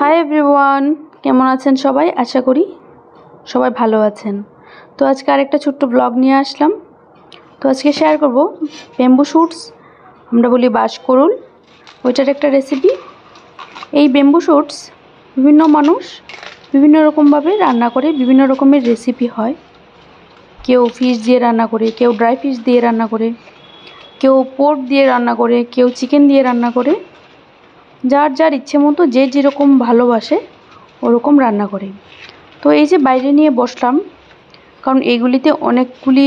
Hi everyone, কেমন আছেন সবাই? আশা করি সবাই ভালো আছেন। তো আজকে আরেকটা ছোট্ট ব্লগ নিয়ে আসলাম। তো আজকে শেয়ার করব বেম্বু শুটস, আমরা বলি বাঁশকুড়ুল, ওইটার একটা রেসিপি। এই বেম্বু শুটস বিভিন্ন মানুষ বিভিন্ন রকমভাবে রান্না করে, বিভিন্ন রকমের রেসিপি হয়। কেউ ফিশ দিয়ে রান্না করে, কেউ ড্রাই ফিশ দিয়ে রান্না করে, কেউ পোর্ক দিয়ে রান্না করে, কেউ চিকেন দিয়ে রান্না করে। যার যার ইচ্ছে মতো যে যেরকম ভালোবাসে ওরকম রান্না করে। তো এই যে বাইরে নিয়ে বসলাম, কারণ এইগুলিতে অনেকগুলি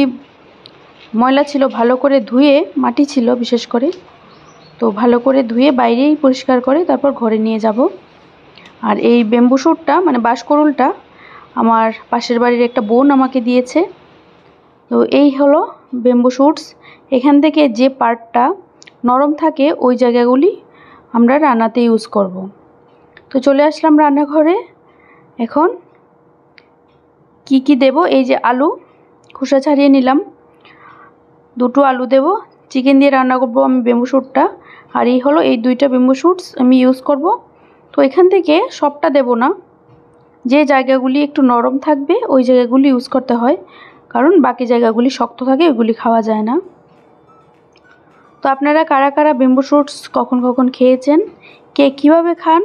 ময়লা ছিল, ভালো করে ধুয়ে, মাটি ছিল বিশেষ করে, তো ভালো করে ধুয়ে বাইরেই পরিষ্কার করে তারপর ঘরে নিয়ে যাব। আর এই বেম্বু শুটটা মানে বাঁশকুড়ুলটা আমার পাশের বাড়ির একটা বোন আমাকে দিয়েছে। তো এই হলো বেম্বু শুটস। এখান থেকে যে পার্টটা নরম থাকে ওই জায়গাগুলি আমরা রান্নাতে ইউজ করব। তো চলে আসলাম রান্নাঘরে। এখন কি কি দেব, এই যে আলু খোসা ছাড়িয়ে নিলাম, দুটো আলু দেব। চিকেন দিয়ে রান্না করব আমি বেম্বু শুটটা। আর এই হলো এই দুইটা বেম্বু শুটস আমি ইউজ করব। তো এখান থেকে সবটা দেব না, যে জায়গাগুলি একটু নরম থাকবে ওই জায়গাগুলি ইউজ করতে হয়, কারণ বাকি জায়গাগুলি শক্ত থাকে, ওইগুলি খাওয়া যায় না। তো আপনারা কারা কারা বেম্বু শুটস কখন কখন খেয়েছেন, কে কীভাবে খান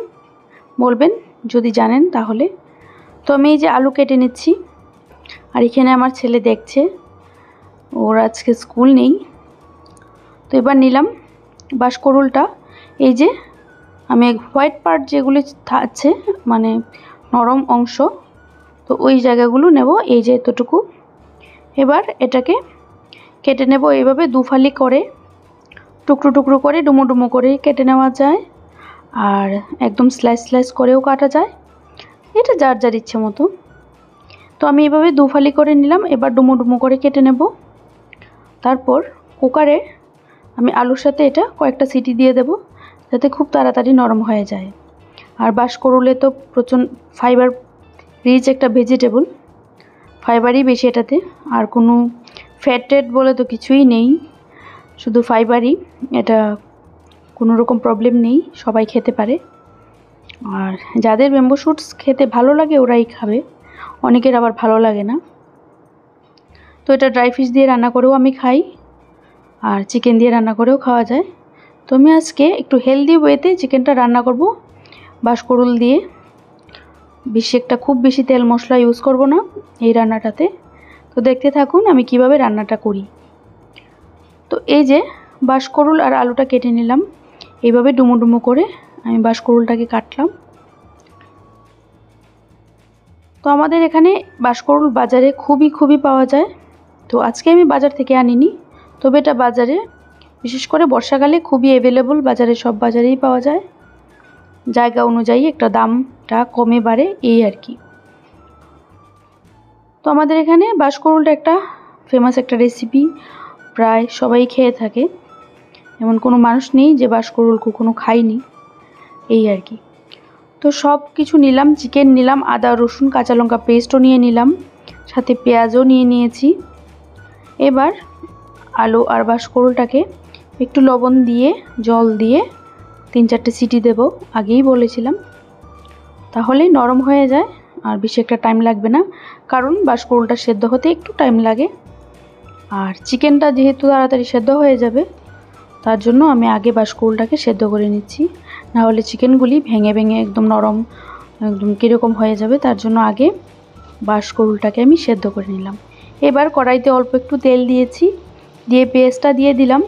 বলবেন যদি জানেন তাহলে। তো আমি এই যে আলু কেটে নিচ্ছি। আর এখানে আমার ছেলে দেখছে, ওর আজকে স্কুল নেই। তো এবার নিলাম বাঁশকুড়ুলটা। এই যে আমি হোয়াইট পার্ট যেগুলি আছে মানে নরম অংশ, তো ওই জায়গাগুলো নেব, এই যে এতটুকু। এবার এটাকে কেটে নেব এইভাবে দুফালি করে, টুকরো টুকরো করে, ডুমো ডুমো করে কেটে নেওয়া যায়, আর একদম স্লাইস স্লাইস করেও কাটা যায়, এটা যার যার ইচ্ছে মতো। তো আমি এভাবে দুফালি করে নিলাম, এবার ডুমো ডুমো করে কেটে নেব। তারপর কুকারে আমি আলুর সাথে এটা কয়েকটা সিটি দিয়ে দেব, যাতে খুব তাড়াতাড়ি নরম হয়ে যায়। আর বাঁশকুড়ুলে তো প্রচুর ফাইবার রিচ একটা ভেজিটেবল, ফাইবারই বেশি এটাতে, আর কোনো ফ্যাটেড বলে তো কিছুই নেই, শুধু ফাইবারই। এটা কোনো রকম প্রবলেম নেই, সবাই খেতে পারে। আর যাদের বেম্বু শুটস খেতে ভালো লাগে ওরাই খাবে, অনেকের আবার ভালো লাগে না। তো এটা ড্রাই ফিশ দিয়ে রান্না করেও আমি খাই, আর চিকেন দিয়ে রান্না করেও খাওয়া যায়। তো আমি আজকে একটু হেলদি ওয়েতে চিকেনটা রান্না করব বাঁশকুড়ুল দিয়ে। খুব বেশি তেল মশলা ইউজ করব না এই রান্নাটাতে। তো দেখতে থাকুন আমি কিভাবে রান্নাটা করি। তো এই যে বাঁশকুড়ুল আর আলুটা কেটে নিলাম, এইভাবে ডুমো ডুমো করে আমি বাঁশকুড়ুলটাকে কাটলাম। তো আমাদের এখানে বাঁশকুড়ুল বাজারে খুবই পাওয়া যায়। তো আজকে আমি বাজার থেকে আনিনি, তবে এটা বাজারে বিশেষ করে বর্ষাকালে খুবই অ্যাভেলেবল, বাজারে সব বাজারেই পাওয়া যায়। জায়গা অনুযায়ী একটা দামটা কমে বাড়ে এই আর কি। তো আমাদের এখানে বাঁশকুড়ুলটা একটা ফেমাস একটা রেসিপি, প্রায় সবাই খেয়ে থাকে, এমন কোনো মানুষ নেই যে বাঁশকুড়ুল কখনো খায়নি এই আর কি। তো সব কিছু নিলাম, চিকেন নিলাম, আদা রসুন কাঁচা লঙ্কা পেস্টও নিয়ে নিলাম, সাথে পেঁয়াজও নিয়ে নিয়েছি। এবার আলু আর বাঁশকুড়ুলটাকে একটু লবণ দিয়ে জল দিয়ে 3-4টে সিটি দেব, আগেই বলেছিলাম, তাহলেই নরম হয়ে যায় আর বেশি একটা টাইম লাগবে না, কারণ বাঁশকুড়ুলটা সেদ্ধ হতে একটু টাইম লাগে। আর চিকেনটা যেহেতু তাড়াতাড়ি সেদ্ধ হয়ে যাবে, তার জন্য আমি আগে বাঁশকুড়ুলটাকে সেদ্ধ করে নিচ্ছি, নাহলে চিকেনগুলি ভেঙে ভেঙে একদম নরম একদম কীরকম হয়ে যাবে, তার জন্য আগে বাঁশকুড়ুলটাকে আমি সেদ্ধ করে নিলাম। এবার কড়াইতে অল্প একটু তেল দিয়েছি, দিয়ে পেঁয়াজটা দিয়ে দিলাম,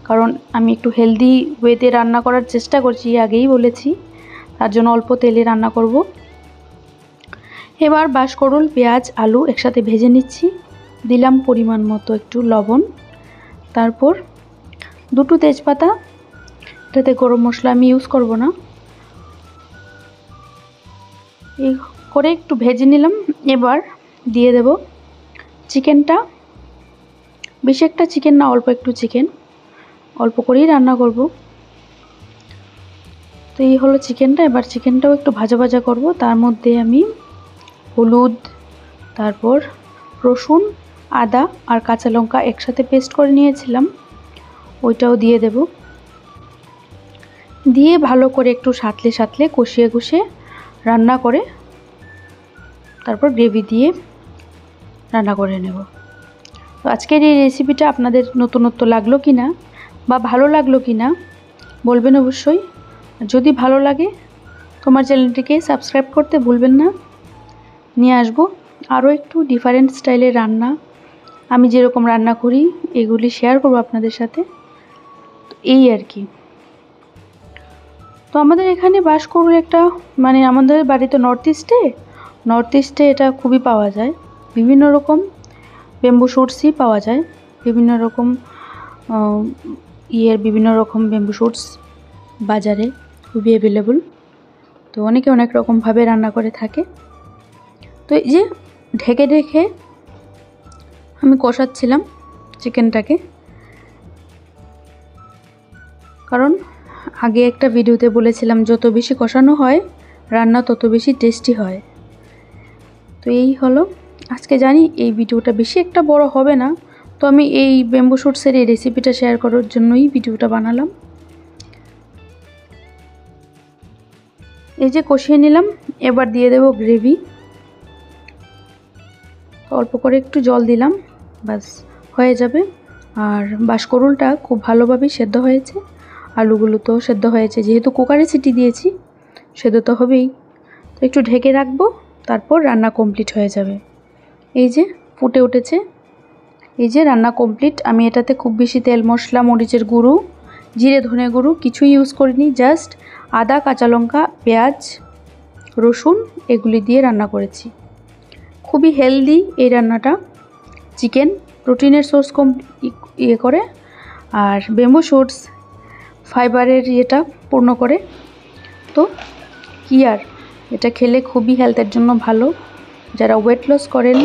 কারণ আমি একটু হেলদি ওয়েতে রান্না করার চেষ্টা করছি, আগেই বলেছি, তার জন্য অল্প তেলে রান্না করব। এবার বাঁশকুড়ুল পেঁয়াজ আলু একসাথে ভেজে নিচ্ছি, দিলাম পরিমাণ মতো একটু লবণ, তারপর 2টো তেজপাতা, এটাতে গরম মশলা আমি ইউজ করব না, এই করে একটু ভেজে নিলাম। এবার দিয়ে দেব চিকেনটা, বেশি একটা চিকেন না, অল্প একটু চিকেন, অল্প করেই রান্না করব। তো এই হলো চিকেনটা। এবার চিকেনটাও একটু ভাজা ভাজা করব, তার মধ্যে আমি হলুদ, তারপর রসুন আদা আর কাঁচা লঙ্কা একসাথে পেস্ট করে নিয়েছিলাম, ওইটাও দিয়ে দেব। দিয়ে ভালো করে একটু সাঁতলে কষিয়ে রান্না করে তারপর গ্রেভি দিয়ে রান্না করে নেব। তো আজকের এই রেসিপিটা আপনাদের নতুনত্ব লাগলো কি না বা ভালো লাগলো কি না বলবেন অবশ্যই। যদি ভালো লাগে তোমার চ্যানেলটিকে সাবস্ক্রাইব করতে ভুলবেন না। নিয়ে আসবো আরও একটু ডিফারেন্ট স্টাইলের রান্না, আমি যেরকম রান্না করি এগুলি শেয়ার করব আপনাদের সাথে। এই আর কি। তো আমাদের এখানে বাঁশকুড়ুল একটা মানে আমাদের বাড়িতে নর্থ ইস্টে এটা খুবই পাওয়া যায়। বিভিন্ন রকম বেম্বু শুটসই পাওয়া যায়, বিভিন্ন রকম বিভিন্ন রকম বেম্বু শুটস বাজারে খুবই অ্যাভেলেবল। তো অনেকে অনেক রকমভাবে রান্না করে থাকে। তো এই যে ঢেকে ঢেকে আমি কষাচ্ছিলাম চিকেনটাকে, কারণ আগে একটা ভিডিওতে বলেছিলাম যত বেশি কষানো হয় রান্না তত বেশি টেস্টি হয়। তো এই হলো আজকে। জানি এই ভিডিওটা বেশি একটা বড় হবে না, তো আমি এই বেম্বু শুটসের এই রেসিপিটা শেয়ার করার জন্যই ভিডিওটা বানালাম। এই যে কষিয়ে নিলাম, এবার দিয়ে দেব গ্রেভি। অল্প করে একটু জল দিলাম, বাস হয়ে যাবে। আর বাঁশকুড়ুলটা খুব ভালোভাবেই সেদ্ধ হয়েছে, আলুগুলো তো সেদ্ধ হয়েছে, যেহেতু কুকারে সিটি দিয়েছি সেদ্ধ তো হবেই। তো একটু ঢেকে রাখবো, তারপর রান্না কমপ্লিট হয়ে যাবে। এই যে ফুটে উঠেছে, এই যে রান্না কমপ্লিট। আমি এটাতে খুব বেশি তেল মশলা মরিচের গুঁড়ো জিরে ধনে গুঁড়ো কিছুই ইউজ করিনি, জাস্ট আদা কাঁচা লঙ্কা পেঁয়াজ রসুন এগুলি দিয়ে রান্না করেছি। খুবই হেলদি এই রান্নাটা। চিকেন প্রোটিনের সোর্স কম করে, আর বেম্বু শুটস ফাইবারের ইয়েটা পূর্ণ করে। তো কি আর, এটা খেলে খুবই হেলথের জন্য ভালো। যারা ওয়েট লস করেন,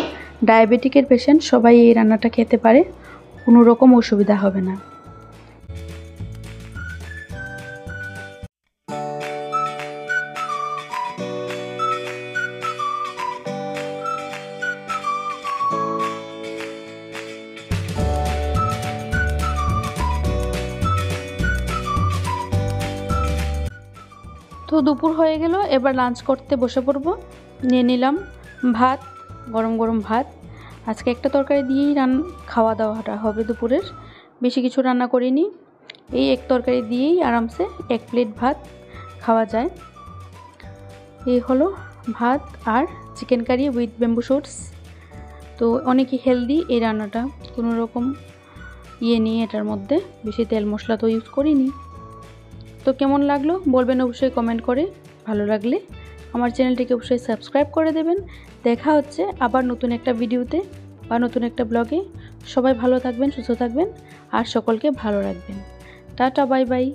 ডায়াবেটিকের পেশেন্ট সবাই এই রান্নাটা খেতে পারে, কোনো রকম অসুবিধা হবে না। তো দুপুর হয়ে গেল, এবার লাঞ্চ করতে বসে পড়ব। নিয়ে নিলাম ভাত, গরম গরম ভাত। আজকে একটা তরকারি দিয়েই খাওয়া দাওয়াটা হবে দুপুরের, বেশি কিছু রান্না করিনি। এই এক তরকারি দিয়েই আরামসে 1 প্লেট ভাত খাওয়া যায়। এই হলো ভাত আর chicken curry with bamboo shoots. তো অনেকই হেলদি এই রান্নাটা, কোনো রকম নেই এটার মধ্যে, বেশি তেল মশলা তো ইউজ করিনি। তো কেমন লাগলো বলবেন অবশ্যই কমেন্ট করে। ভালো লাগলে আমার চ্যানেলটিকে অবশ্যই সাবস্ক্রাইব করে দেবেন। দেখা হচ্ছে আবার নতুন একটা ভিডিওতে বা নতুন একটা ব্লগে। সবাই ভালো থাকবেন, সুস্থ থাকবেন আর সকলকে ভালো রাখবেন। Tata, bye bye.